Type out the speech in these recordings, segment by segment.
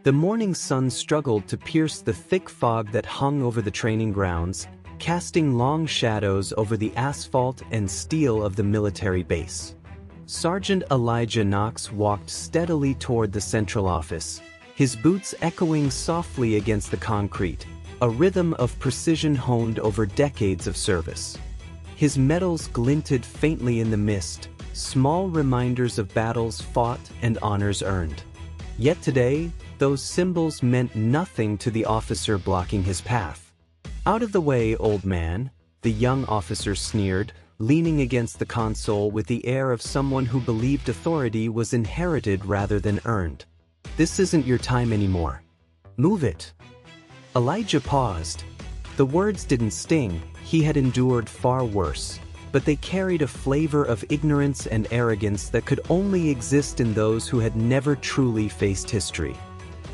The morning sun struggled to pierce the thick fog that hung over the training grounds, casting long shadows over the asphalt and steel of the military base. Sergeant Elijah Knox walked steadily toward the central office, his boots echoing softly against the concrete, a rhythm of precision honed over decades of service. His medals glinted faintly in the mist, small reminders of battles fought and honors earned. Yet today, those symbols meant nothing to the officer blocking his path. "Out of the way, old man," the young officer sneered, leaning against the console with the air of someone who believed authority was inherited rather than earned. "This isn't your time anymore. Move it." Elijah paused. The words didn't sting, he had endured far worse, but they carried a flavor of ignorance and arrogance that could only exist in those who had never truly faced history.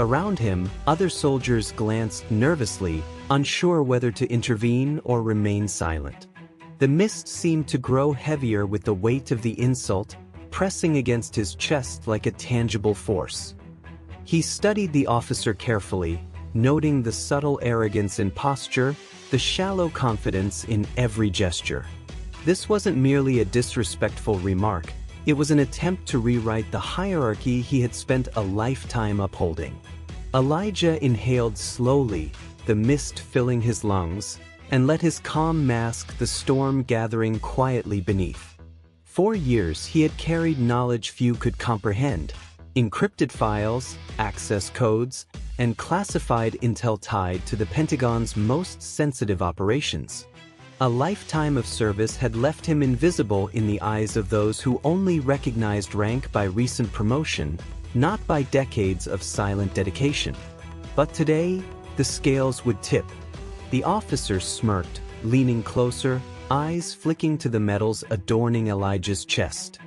Around him, other soldiers glanced nervously, unsure whether to intervene or remain silent. The mist seemed to grow heavier with the weight of the insult, pressing against his chest like a tangible force. He studied the officer carefully, noting the subtle arrogance in posture, the shallow confidence in every gesture. This wasn't merely a disrespectful remark, it was an attempt to rewrite the hierarchy he had spent a lifetime upholding. Elijah inhaled slowly, the mist filling his lungs, and let his calm mask the storm gathering quietly beneath. For years he had carried knowledge few could comprehend, encrypted files, access codes, and classified intel tied to the Pentagon's most sensitive operations. A lifetime of service had left him invisible in the eyes of those who only recognized rank by recent promotion, not by decades of silent dedication. But today, the scales would tip. The officer smirked, leaning closer, eyes flicking to the medals adorning Elijah's chest.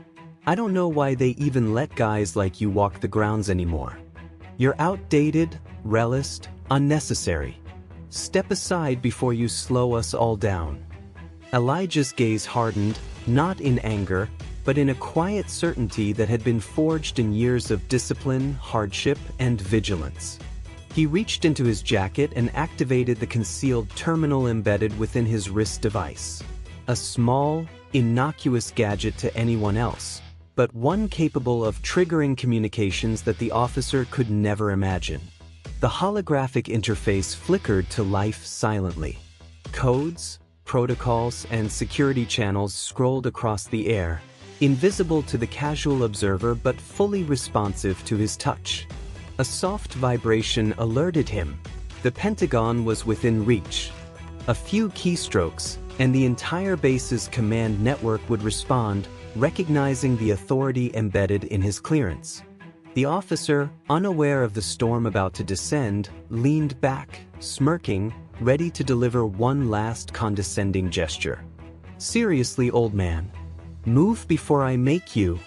"I don't know why they even let guys like you walk the grounds anymore. You're outdated, realist, unnecessary. Step aside before you slow us all down." Elijah's gaze hardened, not in anger, but in a quiet certainty that had been forged in years of discipline, hardship, and vigilance. He reached into his jacket and activated the concealed terminal embedded within his wrist device. A small, innocuous gadget to anyone else, but one capable of triggering communications that the officer could never imagine. The holographic interface flickered to life silently. Codes, protocols, and security channels scrolled across the air, invisible to the casual observer but fully responsive to his touch. A soft vibration alerted him. The Pentagon was within reach. A few keystrokes, and the entire base's command network would respond, recognizing the authority embedded in his clearance. The officer, unaware of the storm about to descend, leaned back, smirking, ready to deliver one last condescending gesture. "Seriously, old man. Move before I make you."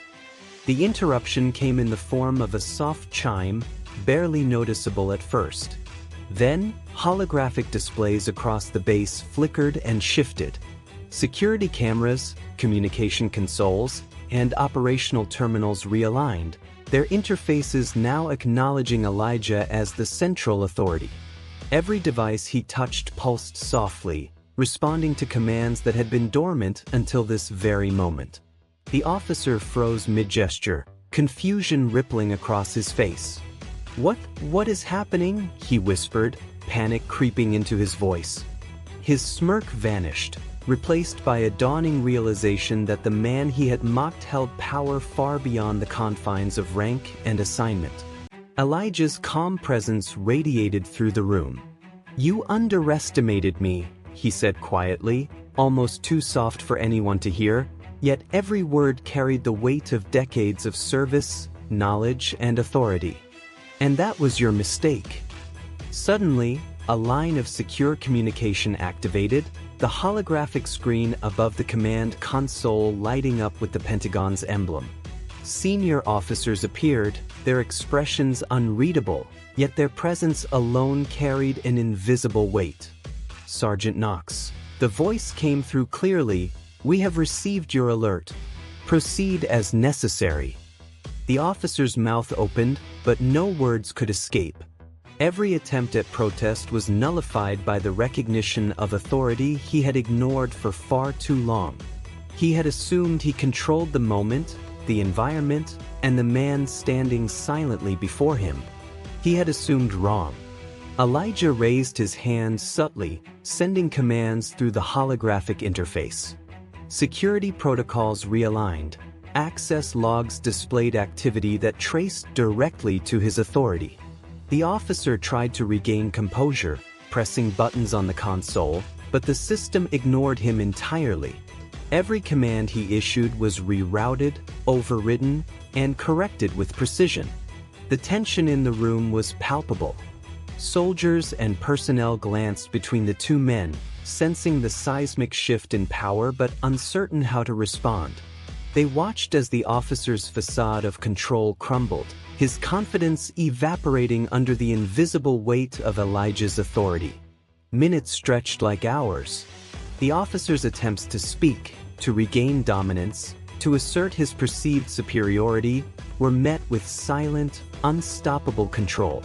The interruption came in the form of a soft chime, barely noticeable at first. Then, holographic displays across the base flickered and shifted. Security cameras, communication consoles, and operational terminals realigned, their interfaces now acknowledging Elijah as the central authority. Every device he touched pulsed softly, responding to commands that had been dormant until this very moment. The officer froze mid-gesture, confusion rippling across his face. What is happening?" he whispered, panic creeping into his voice. His smirk vanished, replaced by a dawning realization that the man he had mocked held power far beyond the confines of rank and assignment. Elijah's calm presence radiated through the room. "You underestimated me," he said quietly, almost too soft for anyone to hear, yet every word carried the weight of decades of service, knowledge, and authority. "And that was your mistake." Suddenly, a line of secure communication activated, the holographic screen above the command console lighting up with the Pentagon's emblem. Senior officers appeared, their expressions unreadable, yet their presence alone carried an invisible weight. "Sergeant Knox." The voice came through clearly, "We have received your alert. Proceed as necessary." The officer's mouth opened, but no words could escape. Every attempt at protest was nullified by the recognition of authority he had ignored for far too long. He had assumed he controlled the moment, the environment, and the man standing silently before him. He had assumed wrong. Elijah raised his hand subtly, sending commands through the holographic interface. Security protocols realigned. Access logs displayed activity that traced directly to his authority. The officer tried to regain composure, pressing buttons on the console, but the system ignored him entirely. Every command he issued was rerouted, overridden, and corrected with precision. The tension in the room was palpable. Soldiers and personnel glanced between the two men, sensing the seismic shift in power but uncertain how to respond. They watched as the officer's facade of control crumbled, his confidence evaporating under the invisible weight of Elijah's authority. Minutes stretched like hours. The officer's attempts to speak, to regain dominance, to assert his perceived superiority, were met with silent, unstoppable control.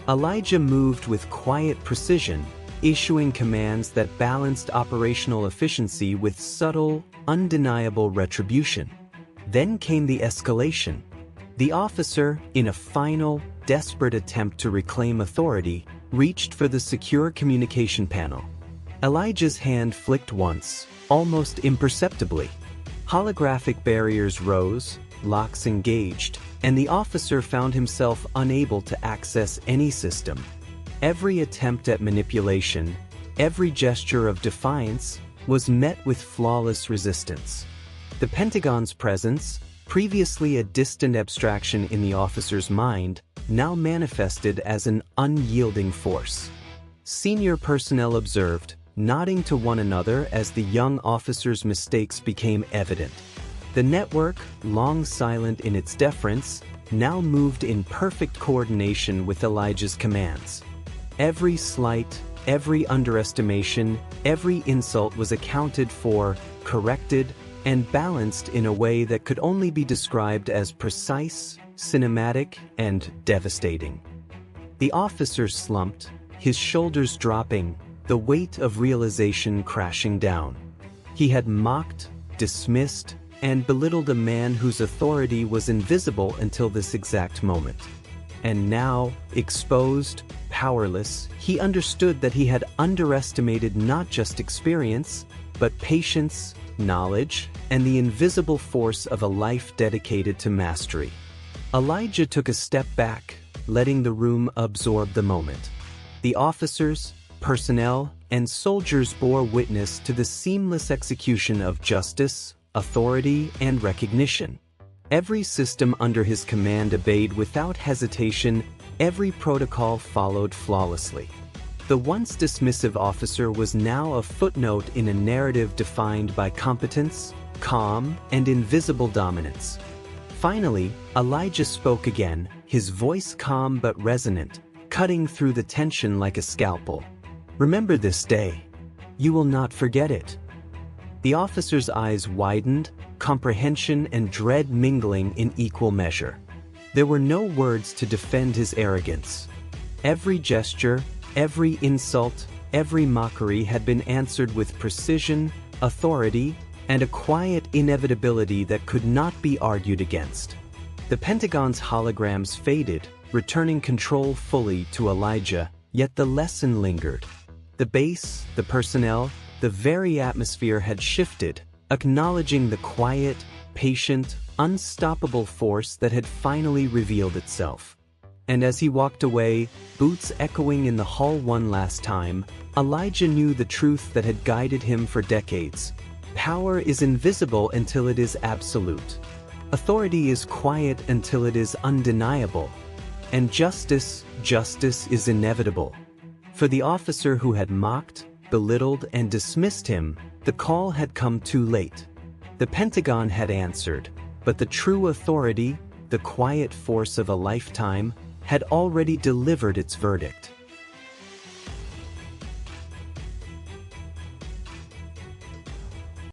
Elijah moved with quiet precision, issuing commands that balanced operational efficiency with subtle, undeniable retribution. Then came the escalation. The officer, in a final, desperate attempt to reclaim authority, reached for the secure communication panel. Elijah's hand flicked once, almost imperceptibly. Holographic barriers rose, locks engaged, and the officer found himself unable to access any system. Every attempt at manipulation, every gesture of defiance, was met with flawless resistance. The Pentagon's presence, previously a distant abstraction in the officer's mind, now manifested as an unyielding force. Senior personnel observed, nodding to one another as the young officer's mistakes became evident. The network, long silent in its deference, now moved in perfect coordination with Elijah's commands. Every slight, every underestimation, every insult was accounted for, corrected, and balanced in a way that could only be described as precise, cinematic, and devastating. The officer slumped, his shoulders dropping, the weight of realization crashing down. He had mocked, dismissed, and belittled a man whose authority was invisible until this exact moment. And now, exposed, powerless, he understood that he had underestimated not just experience, but patience, knowledge, and the invisible force of a life dedicated to mastery. Elijah took a step back, letting the room absorb the moment. The officers, personnel, and soldiers bore witness to the seamless execution of justice, authority, and recognition. Every system under his command obeyed without hesitation, every protocol followed flawlessly. The once dismissive officer was now a footnote in a narrative defined by competence, calm, and invisible dominance. Finally, Elijah spoke again, his voice calm but resonant, cutting through the tension like a scalpel. "Remember this day. You will not forget it." The officer's eyes widened, comprehension and dread mingling in equal measure. There were no words to defend his arrogance. Every gesture, every insult, every mockery had been answered with precision, authority, and a quiet inevitability that could not be argued against. The Pentagon's holograms faded, returning control fully to Elijah, yet the lesson lingered. The base, the personnel, the very atmosphere had shifted, acknowledging the quiet, patient, unstoppable force that had finally revealed itself. And as he walked away, boots echoing in the hall one last time, Elijah knew the truth that had guided him for decades. Power is invisible until it is absolute. Authority is quiet until it is undeniable. And justice is inevitable. For the officer who had mocked, belittled, and dismissed him, the call had come too late. The Pentagon had answered, but the true authority, the quiet force of a lifetime, had already delivered its verdict.